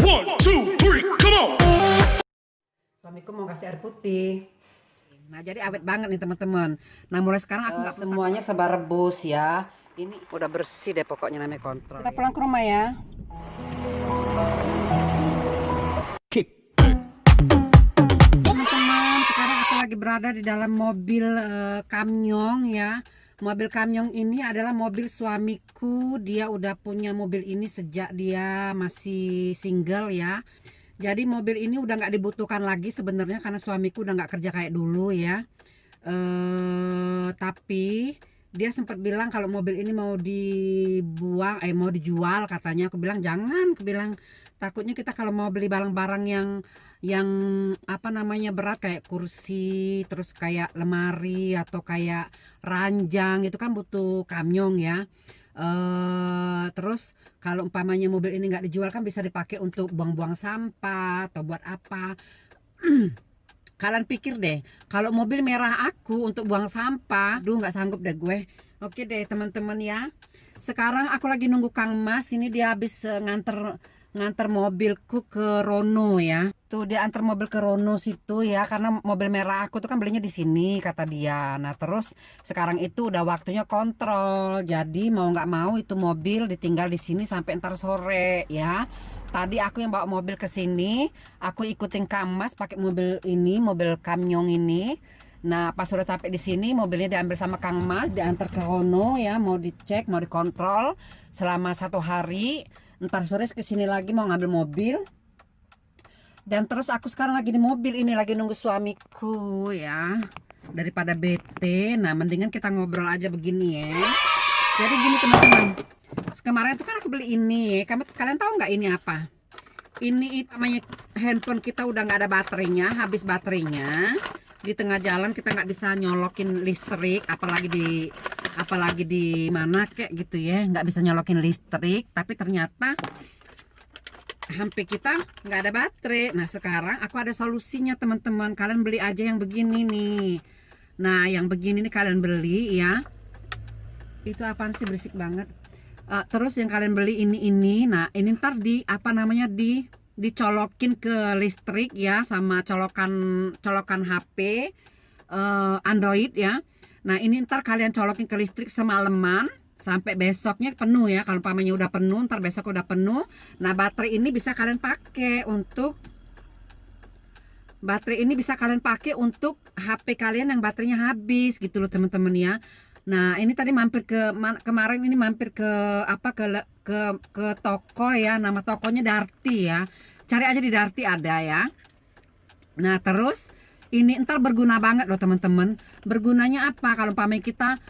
One, two, three, come on. Suamiku mau kasih air putih. Nah, jadi awet banget nih teman-teman. Nah, mulai sekarang aku nggak semuanya serba rebus ya. Ini udah bersih deh pokoknya, namanya kontrol. Kita pulang ke rumah ya. Teman-teman, sekarang aku lagi berada di dalam mobil kamyong ya. Mobil kamyong ini adalah mobil suamiku. Dia udah punya mobil ini sejak dia masih single ya. Jadi mobil ini udah nggak dibutuhkan lagi sebenarnya karena suamiku udah nggak kerja kayak dulu ya. Tapi dia sempat bilang kalau mobil ini mau dibuang, mau dijual katanya. Aku bilang jangan, aku bilang takutnya kita kalau mau beli barang-barang yang apa namanya berat kayak kursi, terus kayak lemari atau kayak ranjang itu kan butuh kamyong ya. Terus kalau umpamanya mobil ini nggak dijual kan bisa dipakai untuk buang-buang sampah atau buat apa. Kalian pikir deh, kalau mobil merah aku untuk buang sampah, duh nggak sanggup deh gue. Oke deh teman-teman ya. Sekarang aku lagi nunggu Kang Mas, ini dia habis nganter mobilku ke Rono ya. Tuh dia antar mobil ke Rono situ ya, karena mobil merah aku tuh kan belinya di sini kata dia. Nah terus sekarang itu udah waktunya kontrol, jadi mau nggak mau itu mobil ditinggal di sini sampai ntar sore ya. Tadi aku yang bawa mobil ke sini, aku ikutin Kang Mas pakai mobil ini, mobil kamyong ini. Nah pas sudah sampai di sini mobilnya diambil sama Kang Mas, diantar ke Rono ya, mau dicek, mau dikontrol selama 1 hari. Ntar sore kesini lagi mau ngambil mobil. Dan terus aku sekarang lagi di mobil ini, lagi nunggu suamiku ya. Daripada bete, nah mendingan kita ngobrol aja begini ya. Jadi gini teman-teman, kemarin itu kan aku beli ini. Kalian tahu nggak ini apa? Ini namanya handphone kita udah nggak ada baterainya, habis baterainya. Di tengah jalan kita nggak bisa nyolokin listrik, apalagi di mana kayak gitu ya, nggak bisa nyolokin listrik. Tapi ternyata HP kita nggak ada baterai. Nah sekarang aku ada solusinya teman-teman. Kalian beli aja yang begini nih. Nah yang begini nih kalian beli ya. Itu apaan sih, berisik banget. Terus yang kalian beli ini. Nah ini ntar dicolokin ke listrik ya, sama colokan HP Android ya. Nah ini ntar kalian colokin ke listrik semalaman sampai besoknya penuh ya. Kalau umpamanya udah penuh, ntar besok udah penuh. Nah baterai ini bisa kalian pakai untuk HP kalian yang baterainya habis gitu loh teman-teman ya. Nah ini tadi kemarin ini mampir ke toko ya, nama tokonya Darty ya. Cari aja di Darty ada ya. Nah terus ini ntar berguna banget loh teman-teman. Bergunanya apa? Kalau umpamanya kita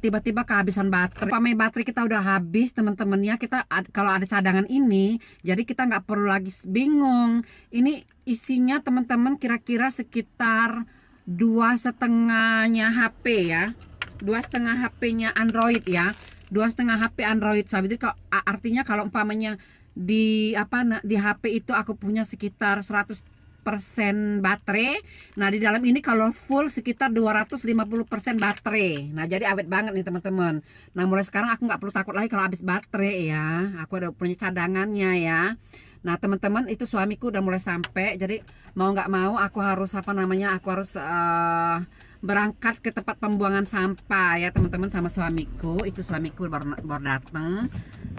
tiba-tiba kehabisan baterai, umpamanya baterai kita udah habis teman-teman ya, kita kalau ada cadangan ini, jadi kita nggak perlu lagi bingung. Ini isinya teman-teman kira-kira sekitar 2,5-nya HP ya, 2,5 HP-nya Android ya, 2,5 HP Android. Jadi artinya kalau umpamanya di HP itu aku punya sekitar 100% baterai. Nah di dalam ini kalau full sekitar 250% baterai. Nah jadi awet banget nih teman-teman. Nah mulai sekarang aku nggak perlu takut lagi kalau habis baterai ya. Aku ada punya cadangannya ya. Nah teman-teman itu suamiku udah mulai sampai. Jadi mau nggak mau aku harus berangkat ke tempat pembuangan sampah ya teman-teman sama suamiku. Itu suamiku baru datang.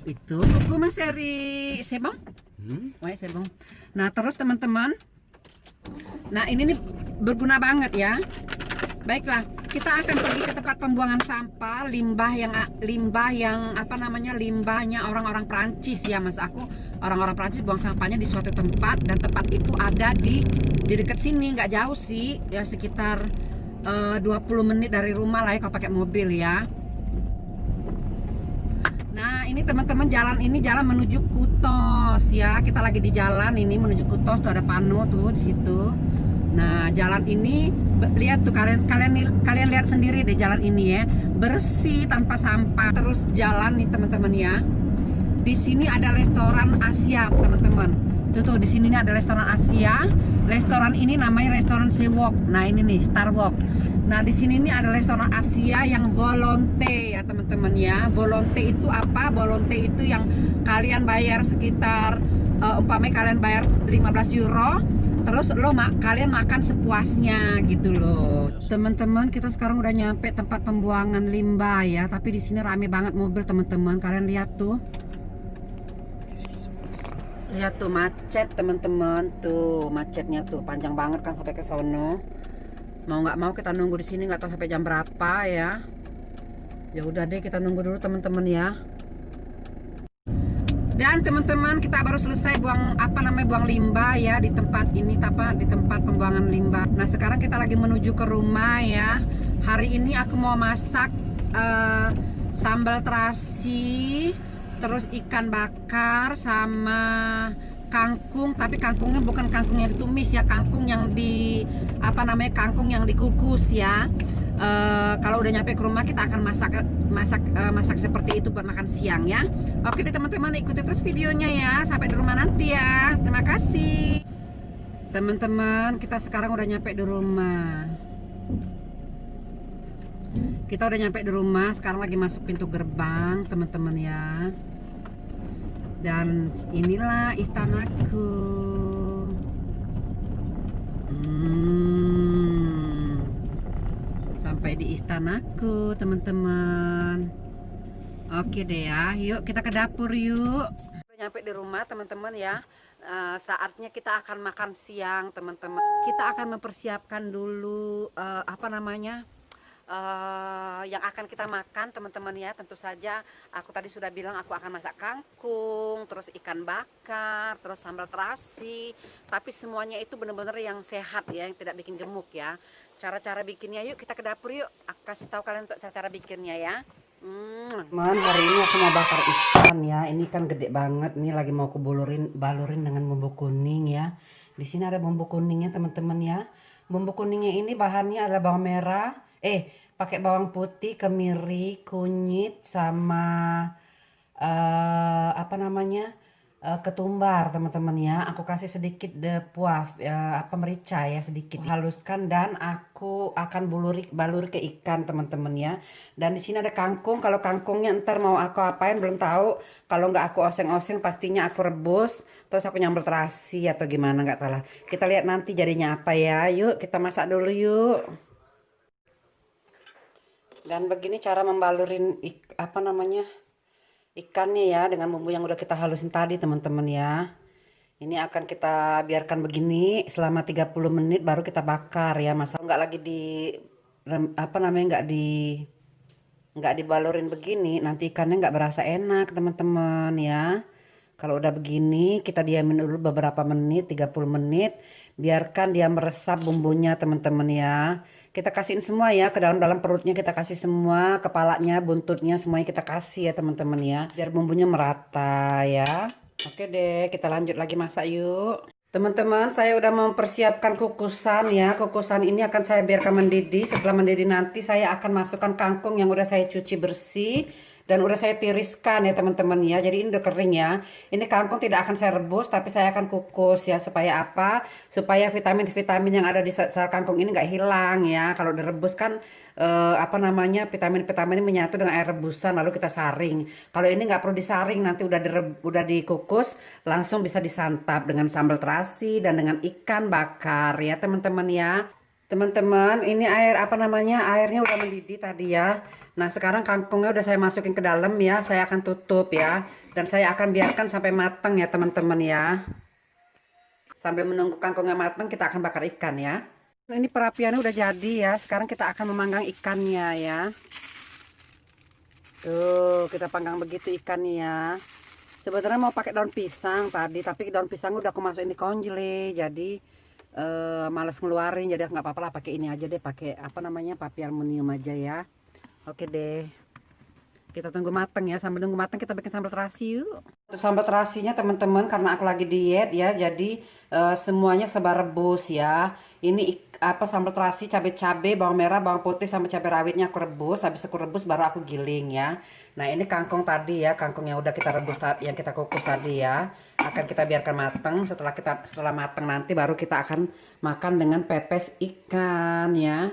Itu aku Mas dari Sebong. Sebong. Nah terus teman-teman, nah ini nih berguna banget ya. Baiklah, kita akan pergi ke tempat pembuangan sampah, limbahnya orang-orang Prancis ya Mas. Aku orang-orang Prancis buang sampahnya di suatu tempat, dan tempat itu ada di dekat sini, nggak jauh sih ya, sekitar 20 menit dari rumah lah ya kalau pakai mobil ya. Nah ini teman-teman, jalan menuju Kutos ya. Kita lagi di jalan ini menuju Kutos, tuh ada pano tuh di situ. Nah jalan ini lihat tuh, kalian lihat sendiri deh jalan ini ya, bersih tanpa sampah. Terus jalan nih teman-teman ya. Di sini ada restoran Asia teman-teman. Tuh di sini ada restoran Asia. Restoran ini namanya restoran Sewok. Nah ini nih Star Wok. Nah di sini nih ada restoran Asia yang volonte ya teman-teman ya. Volonte itu apa? Volonte itu yang kalian bayar sekitar umpamanya kalian bayar 15 euro, terus kalian makan sepuasnya gitu loh. Teman-teman, kita sekarang udah nyampe tempat pembuangan limbah ya, tapi di sini rame banget mobil teman-teman. Kalian lihat tuh. Lihat tuh macet teman-teman, tuh macetnya tuh panjang banget kan sampai ke sono. Mau nggak mau kita nunggu di sini, nggak tahu sampai jam berapa ya. Ya udah deh, kita nunggu dulu teman-teman ya. Dan teman-teman, kita baru selesai buang buang limbah ya di tempat ini, di tempat pembuangan limbah. Nah sekarang kita lagi menuju ke rumah ya. Hari ini aku mau masak sambal terasi, terus ikan bakar sama kangkung, tapi kangkungnya bukan kangkung yang ditumis ya, kangkung yang kangkung yang dikukus ya. Kalau udah nyampe ke rumah kita akan masak seperti itu buat makan siang ya. Oke deh teman-teman, ikuti terus videonya ya sampai di rumah nanti ya. Terima kasih teman-teman, kita sekarang udah nyampe di rumah. Kita udah nyampe di rumah, sekarang lagi masuk pintu gerbang teman-teman ya. Dan inilah istanaku. Sampai di istanaku teman-teman. Oke deh ya, yuk kita ke dapur yuk. Udah nyampe di rumah teman-teman ya. Saatnya kita akan makan siang teman-teman. Kita akan mempersiapkan dulu yang akan kita makan teman-teman ya. Tentu saja aku tadi sudah bilang aku akan masak kangkung, terus ikan bakar, terus sambal terasi. Tapi semuanya itu benar-benar yang sehat ya, yang tidak bikin gemuk ya. Cara-cara bikinnya yuk kita ke dapur yuk. Aku kasih tahu kalian untuk cara-cara bikinnya ya. Teman, hari ini aku mau bakar ikan ya. Ini kan gede banget. Ini lagi mau aku balurin dengan bumbu kuning ya. Di sini ada bumbu kuningnya teman-teman ya. Bumbu kuningnya ini bahannya adalah bawang merah, pakai bawang putih, kemiri, kunyit, sama ketumbar teman-teman ya. Aku kasih sedikit depuaf merica ya, sedikit haluskan, dan aku akan balur ke ikan teman-teman ya. Dan di sini ada kangkung. Kalau kangkungnya ntar mau aku apain belum tahu. Kalau nggak aku oseng-oseng pastinya aku rebus terus aku nyambel terasi atau gimana, nggak tahu lah. Kita lihat nanti jadinya apa ya. Yuk kita masak dulu yuk. Dan begini cara membalurin ikannya ya, dengan bumbu yang udah kita halusin tadi teman-teman ya. Ini akan kita biarkan begini selama 30 menit baru kita bakar ya. Masa nggak lagi nggak dibalurin begini, nanti ikannya nggak berasa enak teman-teman ya. Kalau udah begini kita diamin dulu beberapa menit, 30 menit, biarkan dia meresap bumbunya teman-teman ya. Kita kasihin semua ya ke dalam perutnya, kita kasih semua, kepalanya, buntutnya, semuanya kita kasih ya teman-teman ya, biar bumbunya merata ya. Oke deh, kita lanjut lagi masak yuk. Teman-teman, saya udah mempersiapkan kukusan ya. Kukusan ini akan saya biarkan mendidih. Setelah mendidih nanti saya akan masukkan kangkung yang udah saya cuci bersih dan udah saya tiriskan ya teman-teman ya. Jadi ini udah kering ya. Ini kangkung tidak akan saya rebus, tapi saya akan kukus ya. Supaya apa? Supaya vitamin-vitamin yang ada di sel kangkung ini nggak hilang ya. Kalau direbus kan vitamin-vitamin ini menyatu dengan air rebusan lalu kita saring. Kalau ini nggak perlu disaring, nanti udah dikukus langsung bisa disantap dengan sambal terasi dan dengan ikan bakar ya teman-teman ya. Teman-teman, ini airnya udah mendidih tadi ya. Nah sekarang kangkungnya udah saya masukin ke dalam ya. Saya akan tutup ya, dan saya akan biarkan sampai matang ya teman-teman ya. Sambil menunggu kangkungnya matang kita akan bakar ikan ya. Ini perapiannya udah jadi ya. Sekarang kita akan memanggang ikannya ya. Tuh kita panggang begitu ikannya ya. Sebenarnya mau pakai daun pisang tadi, tapi daun pisang udah aku masukin di konjele, jadi males ngeluarin, jadi nggak apa-apa lah, pakai ini aja deh, pakai papier aluminium aja ya. Oke deh, kita tunggu matang ya. Sambil nunggu matang kita bikin sambal terasi yuk. Untuk sambal terasinya teman-teman, karena aku lagi diet ya, jadi semuanya serba rebus ya. Ini sambal terasi, cabai-cabai, bawang merah, bawang putih sama cabai rawitnya aku rebus. Habis aku rebus baru aku giling ya. Nah ini kangkung tadi ya, kangkung yang udah kita rebus tadi, yang kita kukus tadi ya, akan kita biarkan matang. Setelah matang nanti baru kita akan makan dengan pepes ikan ya.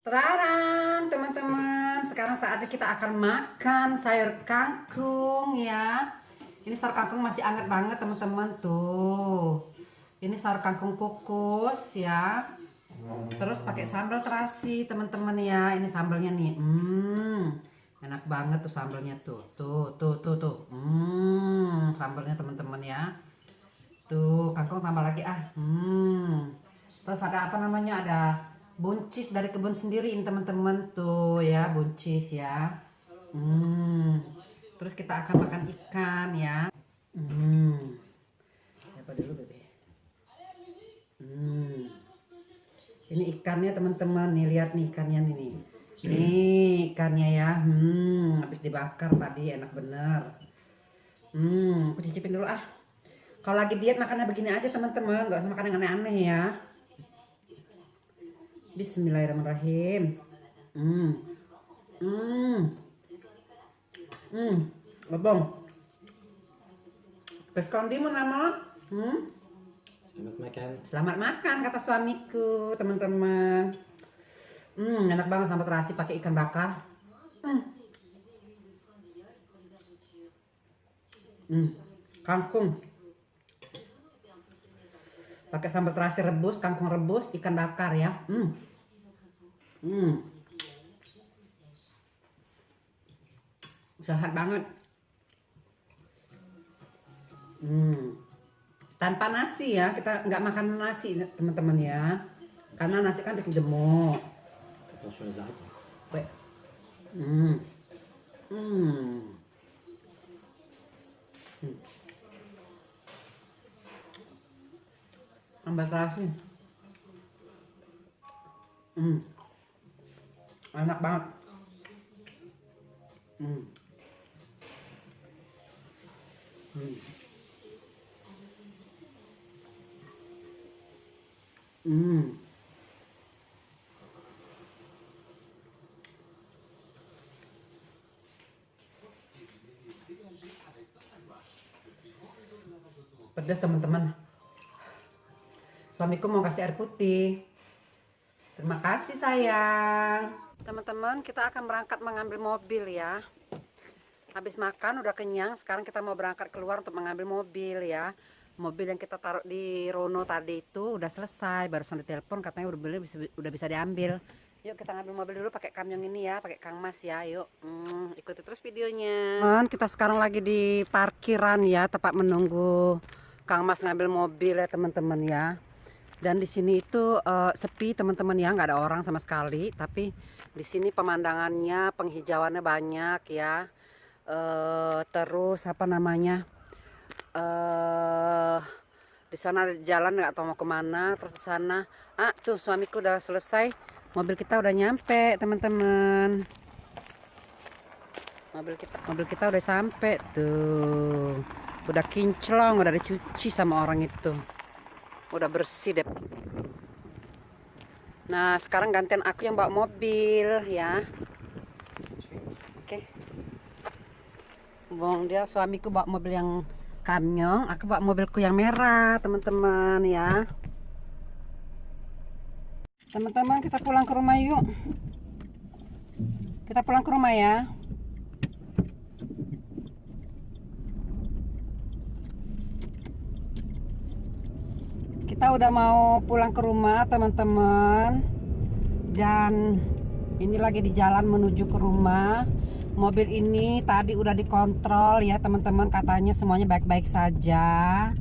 Terang teman-teman, sekarang saat saatnya kita akan makan sayur kangkung ya. Ini sayur kangkung masih hangat banget teman-teman tuh. Ini sayur kangkung kukus ya. Terus pakai sambal terasi teman-teman ya. Ini sambalnya nih. Enak banget tuh sambalnya tuh. Tuh. Sambalnya teman-teman ya. Tuh, kangkung tambah lagi ah. Terus ada apa namanya? Ada buncis dari kebun sendiri ini teman-teman tuh ya, buncis ya. Terus kita akan makan ikan ya. Apa dulu bebe? Ini ikannya teman-teman nih, lihat nih ikannya nih. Nih ikannya ya. Habis dibakar tadi, enak bener. Aku cicipin dulu ah. Kalau lagi diet makannya begini aja teman-teman, nggak usah makan yang aneh-aneh ya. Bismillahirrahmanirrahim. Lebong. Peskondi mau nama? Selamat makan. Selamat makan kata suamiku teman-teman. Enak banget sambal terasi pakai ikan bakar. Kangkung. Pakai sambal terasi rebus, kangkung rebus, ikan bakar ya. Sehat banget. Tanpa nasi ya, kita nggak makan nasi teman-teman ya, karena nasi kan bikin gemuk. Sambal terasi, enak banget. Pedas teman-teman. Suamiku mau kasih air putih. Terima kasih sayang. Teman-teman, kita akan berangkat mengambil mobil ya. Habis makan udah kenyang, sekarang kita mau berangkat keluar untuk mengambil mobil ya. Mobil yang kita taruh di Rono tadi itu udah selesai, barusan ditelepon katanya udah bisa diambil. Yuk kita ngambil mobil dulu pakai kamyon ini ya, pakai Kang Mas ya. Yuk, ikuti terus videonya. Kita sekarang lagi di parkiran ya, tepat menunggu Kang Mas ngambil mobil ya teman-teman ya. Dan di sini itu sepi teman-teman ya, nggak ada orang sama sekali. Tapi di sini pemandangannya, penghijauannya banyak ya. Terus apa namanya? Di sana ada jalan nggak tahu mau kemana. Terus di sana, tuh suamiku udah selesai. Mobil kita udah nyampe teman-teman. Mobil kita udah sampai tuh. Udah kinclong, udah dicuci sama orang itu. Udah bersih deh. Nah sekarang gantian aku yang bawa mobil ya. Oke. Bong dia suamiku bawa mobil yang kamyon, aku bawa mobilku yang merah teman-teman ya. Teman-teman kita pulang ke rumah yuk. Kita pulang ke rumah ya. Kita udah mau pulang ke rumah teman-teman. Dan ini lagi di jalan menuju ke rumah. Mobil ini tadi udah dikontrol ya teman-teman, katanya semuanya baik-baik saja.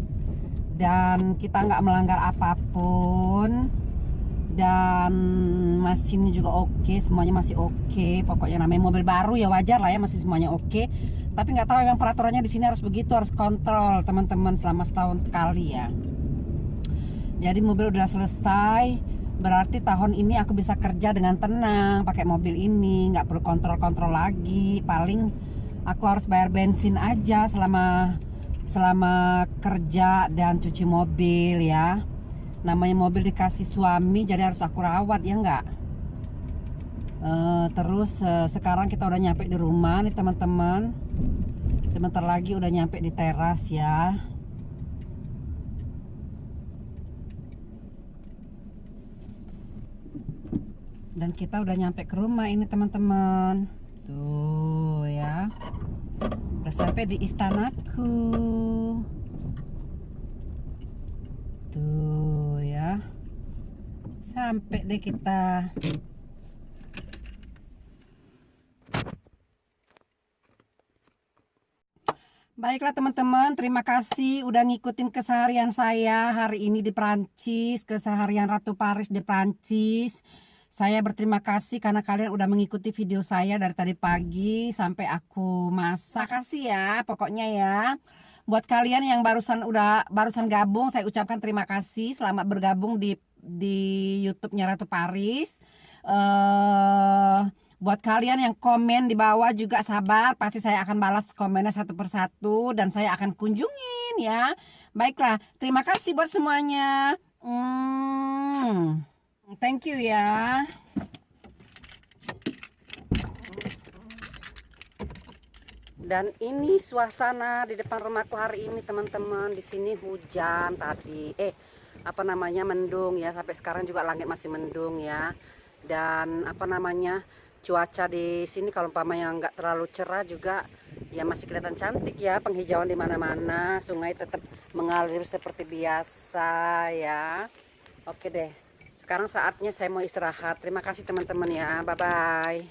Dan kita nggak melanggar apapun. Dan mesinnya juga oke, semuanya masih oke. Pokoknya namanya mobil baru ya wajar lah ya, masih semuanya oke. Tapi nggak tahu memang peraturannya di sini harus begitu, harus kontrol teman-teman selama setahun sekali ya. Jadi mobil udah selesai, berarti tahun ini aku bisa kerja dengan tenang pakai mobil ini, nggak perlu kontrol-kontrol lagi. Paling aku harus bayar bensin aja selama kerja dan cuci mobil ya. Namanya mobil dikasih suami, jadi harus aku rawat ya nggak. Terus sekarang kita udah nyampe di rumah nih teman-teman. Sebentar lagi udah nyampe di teras ya. Dan kita udah nyampe ke rumah ini teman-teman. Tuh ya. Udah sampai di istanaku. Tuh ya. Sampai deh kita. Baiklah teman-teman, terima kasih udah ngikutin keseharian saya hari ini di Prancis, keseharian Ratu Paris di Prancis. Saya berterima kasih karena kalian udah mengikuti video saya dari tadi pagi sampai aku masak. Kasih ya, pokoknya ya. Buat kalian yang barusan gabung, saya ucapkan terima kasih. Selamat bergabung di YouTube-nya Ratu Paris. Buat kalian yang komen di bawah juga sabar, pasti saya akan balas komennya satu persatu dan saya akan kunjungin ya. Baiklah, terima kasih buat semuanya. Thank you ya. Dan ini suasana di depan rumahku hari ini teman-teman. Di sini hujan tadi. Mendung ya. Sampai sekarang juga langit masih mendung ya. Dan cuaca di sini kalau umpamanya nggak terlalu cerah juga ya masih kelihatan cantik ya, penghijauan di mana-mana, sungai tetap mengalir seperti biasa ya. Oke deh, sekarang saatnya saya mau istirahat. Terima kasih teman-teman ya, bye bye.